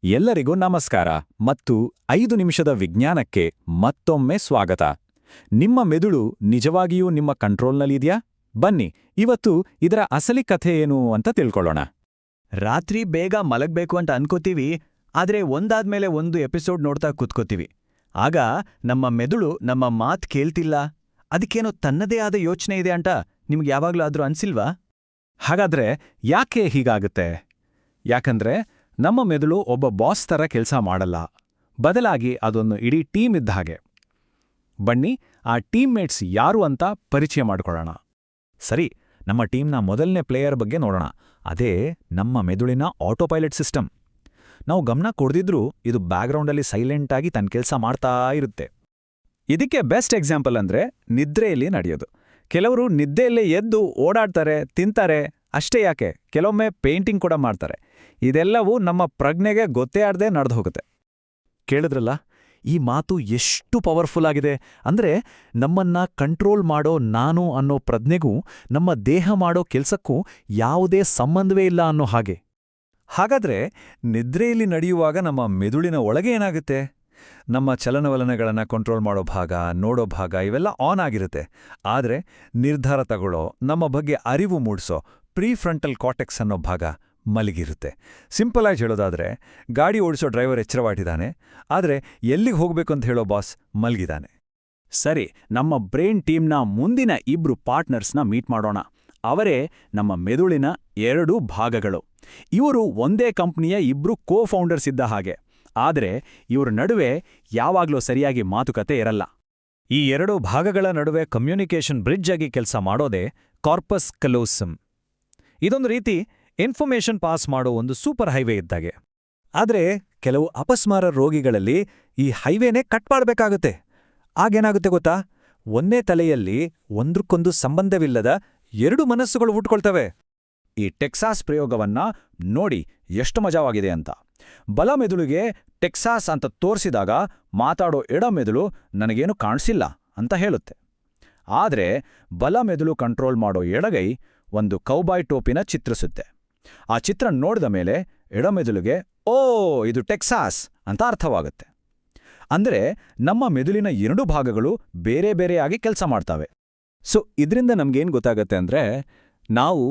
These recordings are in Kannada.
ಎಲ್ಲರಿಗೂ ನಮಸ್ಕಾರ ಮತ್ತು 5 ನಿಮಿಷದ ವಿಜ್ಞಾನಕ್ಕೆ ಮತ್ತೊಮ್ಮೆ ಸ್ವಾಗತ. ನಿಮ್ಮ ಮೆದುಳು ನಿಜವಾಗಿಯೂ ನಿಮ್ಮ ಕಂಟ್ರೋಲ್ನಲ್ಲಿದೆಯಾ? ಬನ್ನಿ, ಇವತ್ತು ಇದರ ಅಸಲಿ ಕಥೆ ಏನು ಅಂತ ತಿಳ್ಕೊಳ್ಳೋಣ. ರಾತ್ರಿ ಬೇಗ ಮಲಗ್ಬೇಕು ಅಂತ ಅನ್ಕೋತೀವಿ, ಆದ್ರೆ ಒಂದಾದ್ಮೇಲೆ ಒಂದು ಎಪಿಸೋಡ್ ನೋಡ್ತಾ ಕೂತ್ಕೋತೀವಿ. ಆಗ ನಮ್ಮ ಮೆದುಳು ನಮ್ಮ ಮಾತ್ ಕೇಳ್ತಿಲ್ಲ, ಅದಕ್ಕೇನೋ ತನ್ನದೇ ಆದ ಯೋಚನೆ ಇದೆ ಅಂತ ನಿಮ್ಗೆ ಯಾವಾಗ್ಲೂ ಆದ್ರೂ ಅನ್ಸಿಲ್ವಾ? ಹಾಗಾದ್ರೆ ಯಾಕೆ ಹೀಗಾಗುತ್ತೆ? ಯಾಕಂದ್ರೆ ನಮ್ಮ ಮೆದುಳು ಒಬ್ಬ ಬಾಸ್ ಥರ ಕೆಲಸ ಮಾಡಲ್ಲ, ಬದಲಾಗಿ ಅದೊಂದು ಇಡೀ ಟೀಮ್ ಇದ್ದ ಹಾಗೆ. ಬನ್ನಿ, ಆ ಟೀಮ್ಮೇಟ್ಸ್ ಯಾರು ಅಂತ ಪರಿಚಯ ಮಾಡ್ಕೊಳ್ಳೋಣ. ಸರಿ, ನಮ್ಮ ಟೀಮ್ನ ಮೊದಲನೇ ಪ್ಲೇಯರ್ ಬಗ್ಗೆ ನೋಡೋಣ. ಅದೇ ನಮ್ಮ ಮೆದುಳಿನ ಆಟೋಪೈಲಟ್ ಸಿಸ್ಟಮ್. ನಾವು ಗಮನ ಕೊಡ್ದಿದ್ರೂ ಇದು ಬ್ಯಾಕ್ಗ್ರೌಂಡಲ್ಲಿ ಸೈಲೆಂಟಾಗಿ ತನ್ನ ಕೆಲಸ ಮಾಡ್ತಾ ಇರುತ್ತೆ. ಇದಕ್ಕೆ ಬೆಸ್ಟ್ ಎಕ್ಸಾಂಪಲ್ ಅಂದ್ರೆ ನಿದ್ರೆಯಲ್ಲಿ ನಡೆಯೋದು. ಕೆಲವರು ನಿದ್ದೆಯಲ್ಲೇ ಎದ್ದು ಓಡಾಡ್ತಾರೆ, ತಿಂತಾರೆ, ಅಷ್ಟೇ ಯಾಕೆ ಕೆಲವೊಮ್ಮೆ ಪೇಂಟಿಂಗ್ ಕೂಡ ಮಾಡ್ತಾರೆ. ಇದೆಲ್ಲವೂ ನಮ್ಮ ಪ್ರಜ್ಞೆಗೆ ಗೊತ್ತೇ ಆಡದೆ ನಡೆದು ಹೋಗುತ್ತೆ. ಕೇಳಿದ್ರಲ್ಲ, ಈ ಮಾತು ಎಷ್ಟು ಪವರ್ಫುಲ್ ಆಗಿದೆ ಅಂದ್ರೆ, ನಮ್ಮನ್ನ ಕಂಟ್ರೋಲ್ ಮಾಡೋ ನಾನು ಅನ್ನೋ ಪ್ರಜ್ಞೆಗೂ ನಮ್ಮ ದೇಹ ಮಾಡೋ ಕೆಲ್ಸಕ್ಕೂ ಯಾವುದೇ ಸಂಬಂಧವೇ ಇಲ್ಲ ಅನ್ನೋ ಹಾಗೆ. ಹಾಗಾದ್ರೆ ನಿದ್ರೆಯಲ್ಲಿ ನಡೆಯುವಾಗ ನಮ್ಮ ಮೆದುಳಿನ ಒಳಗೆ ಏನಾಗುತ್ತೆ? ನಮ್ಮ ಚಲನವಲನಗಳನ್ನು ಕಂಟ್ರೋಲ್ ಮಾಡೋ ಭಾಗ, ನೋಡೋ ಭಾಗ ಇವೆಲ್ಲ ಆನ್ ಆಗಿರುತ್ತೆ. ಆದರೆ ನಿರ್ಧಾರ ತಗೊಳ್ಳೋ, ನಮ್ಮ ಬಗ್ಗೆ ಅರಿವು ಮೂಡಿಸೋ ಪ್ರೀಫ್ರಂಟಲ್ ಕಾರ್ಟೆಕ್ಸ್ ಅನ್ನೋ ಭಾಗ ಮಲಗಿರುತ್ತೆ. ಸಿಂಪಲ್ ಆಗಿ ಹೇಳೋದಾದ್ರೆ, ಗಾಡಿ ಓಡಿಸೋ ಡ್ರೈವರ್ ಎಚ್ಚರವಾಗಿದ್ದಾನೆ, ಆದರೆ ಎಲ್ಲಿಗೆ ಹೋಗ್ಬೇಕು ಅಂತ ಹೇಳೋ ಬಾಸ್ ಮಲಗಿದಾನೆ. ಸರಿ, ನಮ್ಮ ಬ್ರೈನ್ ಟೀಮ್ನ ಮುಂದಿನ 2 ಪಾರ್ಟ್ನರ್ಸ್ನ ಮೀಟ್ ಮಾಡೋಣ. ಅವರೇ ನಮ್ಮ ಮೆದುಳಿನ 2 ಭಾಗಗಳು. ಇವರು ಒಂದೇ ಕಂಪ್ನಿಯ 2 ಕೋ-ಫೌಂಡರ್ಸ್ ಇದ್ದ ಹಾಗೆ. ಆದರೆ ಇವ್ರ ನಡುವೆ ಯಾವಾಗ್ಲೂ ಸರಿಯಾಗಿ ಮಾತುಕತೆ ಇರಲ್ಲ. ಈ 2 ಭಾಗಗಳ ನಡುವೆ ಕಮ್ಯುನಿಕೇಷನ್ ಬ್ರಿಡ್ಜ್ ಆಗಿ ಕೆಲಸ ಮಾಡೋದೇ ಕಾರ್ಪಸ್ ಕಲೋಸಮ್. ಇದೊಂದು ರೀತಿ ಇನ್ಫಾರ್ಮೇಷನ್ ಪಾಸ್ ಮಾಡೋ ಒಂದು ಸೂಪರ್ ಹೈವೇ ಇದ್ದಾಗೆ. ಆದರೆ ಕೆಲವು ಅಪಸ್ಮಾರ ರೋಗಿಗಳಲ್ಲಿ ಈ ಹೈವೇನೇ ಕಟ್ ಮಾಡಬೇಕಾಗುತ್ತೆ. ಆಗೇನಾಗುತ್ತೆ ಗೊತ್ತಾ? ಒಂದೇ ತಲೆಯಲ್ಲಿ ಒಂದಕ್ಕೊಂದು ಸಂಬಂಧವಿಲ್ಲದ 2 ಮನಸ್ಸುಗಳು ಹುಟ್ಕೊಳ್ತವೆ. ಈ ಟೆಕ್ಸಾಸ್ ಪ್ರಯೋಗವನ್ನ ನೋಡಿ ಎಷ್ಟು ಮಜಾವಾಗಿದೆ ಅಂತ. ಬಲ ಮೆದುಳಿಗೆ ಟೆಕ್ಸಾಸ್ ಅಂತ ತೋರಿಸಿದಾಗ ಮಾತಾಡೋ ಎಡ ಮೆದುಳು ನನಗೇನು ಕಾಣಿಸಿಲ್ಲ ಅಂತ ಹೇಳುತ್ತೆ. ಆದರೆ ಬಲ ಮೆದುಳು ಕಂಟ್ರೋಲ್ ಮಾಡೋ ಎಡಗೈ ಒಂದು ಕೌಬಾಯ್ ಟೋಪಿನ ಚಿತ್ರಿಸುತ್ತೆ. ಆ ಚಿತ್ರ ನೋಡಿದ ಮೇಲೆ ಎಡ ಮೆದುಳಿಗೆ ಓ, ಇದು ಟೆಕ್ಸಾಸ್ ಅಂತ ಅರ್ಥವಾಗುತ್ತೆ. ಅಂದ್ರೆ ನಮ್ಮ ಮೆದುಳಿನ 2 ಭಾಗಗಳು ಬೇರೆ ಬೇರೆಯಾಗಿ ಕೆಲಸ ಮಾಡ್ತವೆ. ಸೊ ಇದರಿಂದ ನಮ್ಗೇನು ಗೊತ್ತಾಗತ್ತೆ ಅಂದ್ರೆ, ನಾವು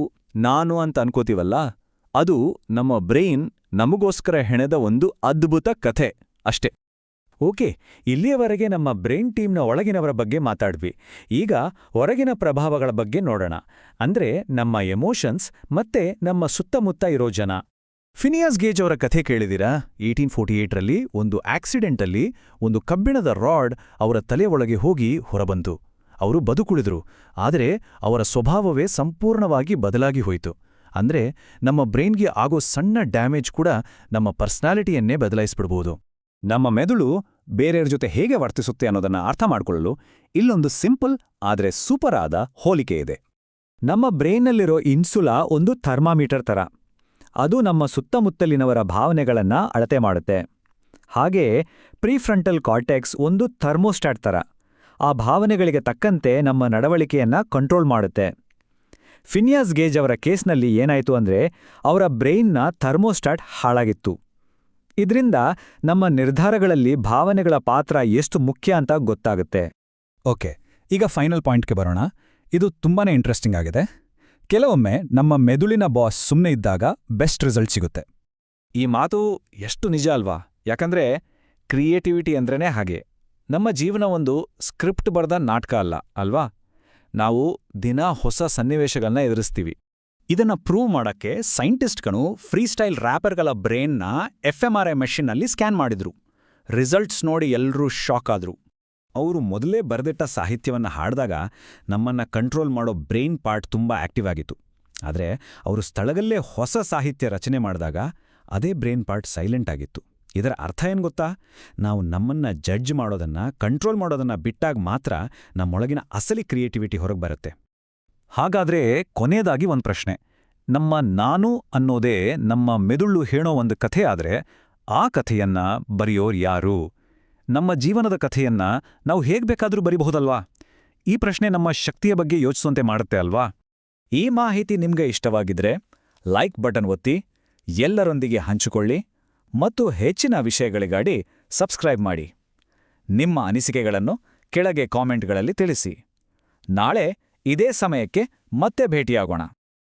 ನಾನು ಅಂತ ಅನ್ಕೋತೀವಲ್ಲ, ಅದು ನಮ್ಮ ಬ್ರೈನ್ ನಮಗೋಸ್ಕರ ಹೆಣೆದ ಒಂದು ಅದ್ಭುತ ಕಥೆ ಅಷ್ಟೇ. ಓಕೆ, ಇಲ್ಲಿಯವರೆಗೆ ನಮ್ಮ ಬ್ರೈನ್ ಟೀಮ್ನ ಒಳಗಿನವರ ಬಗ್ಗೆ ಮಾತಾಡ್ವಿ. ಈಗ ಹೊರಗಿನ ಪ್ರಭಾವಗಳ ಬಗ್ಗೆ ನೋಡೋಣ. ಅಂದ್ರೆ ನಮ್ಮ ಎಮೋಷನ್ಸ್ ಮತ್ತೆ ನಮ್ಮ ಸುತ್ತಮುತ್ತ ಇರೋ ಜನ. ಫಿನಿಯಾಸ್ ಗೇಜ್ ಅವರ ಕಥೆ ಕೇಳಿದಿರಾ? 1848ರಲ್ಲಿ ಒಂದು ಆಕ್ಸಿಡೆಂಟಲ್ಲಿ ಒಂದು ಕಬ್ಬಿಣದ ರಾಡ್ ಅವರ ತಲೆ ಒಳಗೆ ಹೋಗಿ ಹೊರಬಂತು. ಅವರು ಬದುಕುಳಿದ್ರು, ಆದರೆ ಅವರ ಸ್ವಭಾವವೇ ಸಂಪೂರ್ಣವಾಗಿ ಬದಲಾಗಿ ಹೋಯಿತು. ಅಂದ್ರೆ ನಮ್ಮ ಬ್ರೈನ್ಗೆ ಆಗೋ ಸಣ್ಣ ಡ್ಯಾಮೇಜ್ ಕೂಡ ನಮ್ಮ ಪರ್ಸನಾಲಿಟಿಯನ್ನೇ ಬದಲಾಯಿಸ್ಬಿಡ್ಬೋದು. ನಮ್ಮ ಮೆದುಳು ಬೇರೆಯವ್ರ ಜೊತೆ ಹೇಗೆ ವರ್ತಿಸುತ್ತೆ ಅನ್ನೋದನ್ನ ಅರ್ಥ ಮಾಡ್ಕೊಳ್ಳಲು ಇಲ್ಲೊಂದು ಸಿಂಪಲ್ ಆದರೆ ಸೂಪರ್ ಆದ ಹೋಲಿಕೆ ಇದೆ. ನಮ್ಮ ಬ್ರೈನ್ನಲ್ಲಿರೋ ಇನ್ಸುಲಾ ಒಂದು ಥರ್ಮಾಮೀಟರ್ ಥರ. ಅದು ನಮ್ಮ ಸುತ್ತಮುತ್ತಲಿನವರ ಭಾವನೆಗಳನ್ನ ಅಳತೆ ಮಾಡುತ್ತೆ. ಹಾಗೆಯೇ ಪ್ರೀಫ್ರಂಟಲ್ ಕಾರ್ಟೆಕ್ಸ್ ಒಂದು ಥರ್ಮೋಸ್ಟಾಟ್ ಥರ. ಆ ಭಾವನೆಗಳಿಗೆ ತಕ್ಕಂತೆ ನಮ್ಮ ನಡವಳಿಕೆಯನ್ನ ಕಂಟ್ರೋಲ್ ಮಾಡುತ್ತೆ. ಫಿನಿಯಾಸ್ ಗೇಜ್ ಅವರ ಕೇಸ್ನಲ್ಲಿ ಏನಾಯಿತು ಅಂದ್ರೆ, ಅವರ ಬ್ರೈನ್ನ ಥರ್ಮೋಸ್ಟಾಟ್ ಹಾಳಾಗಿತ್ತು. ಇದರಿಂದ ನಮ್ಮ ನಿರ್ಧಾರಗಳಲ್ಲಿ ಭಾವನೆಗಳ ಪಾತ್ರ ಎಷ್ಟು ಮುಖ್ಯ ಅಂತ ಗೊತ್ತಾಗುತ್ತೆ. ಓಕೆ, ಈಗ ಫೈನಲ್ ಪಾಯಿಂಟ್ಗೆ ಬರೋಣ. ಇದು ತುಂಬಾನೇ ಇಂಟ್ರೆಸ್ಟಿಂಗ್ ಆಗಿದೆ. ಕೆಲವೊಮ್ಮೆ ನಮ್ಮ ಮೆದುಳಿನ ಬಾಸ್ ಸುಮ್ಮನೆ ಇದ್ದಾಗ ಬೆಸ್ಟ್ ರಿಸಲ್ಟ್ ಸಿಗುತ್ತೆ. ಈ ಮಾತು ಎಷ್ಟು ನಿಜ ಅಲ್ವಾ? ಯಾಕಂದ್ರೆ ಕ್ರಿಯೇಟಿವಿಟಿ ಅಂದ್ರೇನೆ ಹಾಗೆ. ನಮ್ಮ ಜೀವನ ಒಂದು ಸ್ಕ್ರಿಪ್ಟ್ ಬರೆದ ನಾಟಕ ಅಲ್ಲ ಅಲ್ವಾ? ನಾವು ದಿನ ಹೊಸ ಸನ್ನಿವೇಶಗಳನ್ನ ಎದುರಿಸ್ತೀವಿ. ಇದನ್ನ ಪ್ರೂವ್ ಮಾಡಕ್ಕೆ ಸೈಂಟಿಸ್ಟ್ಗಳು ಫ್ರೀಸ್ಟೈಲ್ ರ್ಯಾಪರ್ಗಳ ಬ್ರೈನ್ನ FMRI ಮೆಷಿನ್ನಲ್ಲಿ ಸ್ಕ್ಯಾನ್ ಮಾಡಿದ್ರು. ರಿಸಲ್ಟ್ಸ್ ನೋಡಿ ಎಲ್ಲರೂ ಶಾಕ್ ಆದ್ರು. ಅವರು ಮೊದಲೇ ಬರೆದಿಟ್ಟ ಸಾಹಿತ್ಯವನ್ನ ಹಾಡಿದಾಗ ನಮ್ಮನ್ನ ಕಂಟ್ರೋಲ್ ಮಾಡೋ ಬ್ರೈನ್ ಪಾರ್ಟ್ ತುಂಬಾ ಆಕ್ಟಿವ್ ಆಗಿತ್ತು. ಆದರೆ ಅವರು ಸ್ಥಳದಲ್ಲೇ ಹೊಸ ಸಾಹಿತ್ಯ ರಚನೆ ಮಾಡಿದಾಗ ಅದೇ ಬ್ರೈನ್ ಪಾರ್ಟ್ ಸೈಲೆಂಟ್ ಆಗಿತ್ತು. ಇದರ ಅರ್ಥ ಏನು ಗೊತ್ತಾ? ನಾವು ನಮ್ಮನ್ನ ಜಡ್ಜ್ ಮಾಡೋದನ್ನ, ಕಂಟ್ರೋಲ್ ಮಾಡೋದನ್ನ ಬಿಟ್ಟಾಗ ಮಾತ್ರ ನಮ್ಮೊಳಗಿನ ಅಸಲಿ ಕ್ರಿಯೇಟಿವಿಟಿ ಹೊರಗೆ ಬರುತ್ತೆ. ಹಾಗಾದ್ರೆ ಕೊನೆಯದಾಗಿ ಒಂದು ಪ್ರಶ್ನೆ. ನಮ್ಮ ನಾನು ಅನ್ನೋದೇ ನಮ್ಮ ಮೆದುಳು ಹೇಳೋ ಒಂದು ಕಥೆ ಆದ್ರೆ, ಆ ಕಥೆಯನ್ನ ಬರೆಯೋರು ಯಾರು? ನಮ್ಮ ಜೀವನದ ಕಥೆಯನ್ನ ನಾವು ಹೇಗ್ ಬೇಕಾದ್ರೂ ಬರಿಬಹುದಲ್ವಾ? ಈ ಪ್ರಶ್ನೆ ನಮ್ಮ ಶಕ್ತಿಯ ಬಗ್ಗೆ ಯೋಚಿಸುವಂತೆ ಮಾಡುತ್ತೆ ಅಲ್ವಾ? ಈ ಮಾಹಿತಿ ನಿಮ್ಗೆ ಇಷ್ಟವಾಗಿದ್ರೆ ಲೈಕ್ ಬಟನ್ ಒತ್ತಿ, ಎಲ್ಲರೊಂದಿಗೆ ಹಂಚಿಕೊಳ್ಳಿ ಮತ್ತು ಹೆಚ್ಚಿನ ವಿಷಯಗಳಿಗಾಗಿ ಸಬ್ಸ್ಕ್ರೈಬ್ ಮಾಡಿ. ನಿಮ್ಮ ಅನಿಸಿಕೆಗಳನ್ನು ಕೆಳಗೆ ಕಾಮೆಂಟ್ಗಳಲ್ಲಿ ತಿಳಿಸಿ. ನಾಳೆ ಇದೇ ಸಮಯಕ್ಕೆ ಮತ್ತೆ ಭೇಟಿಯಾಗೋಣ.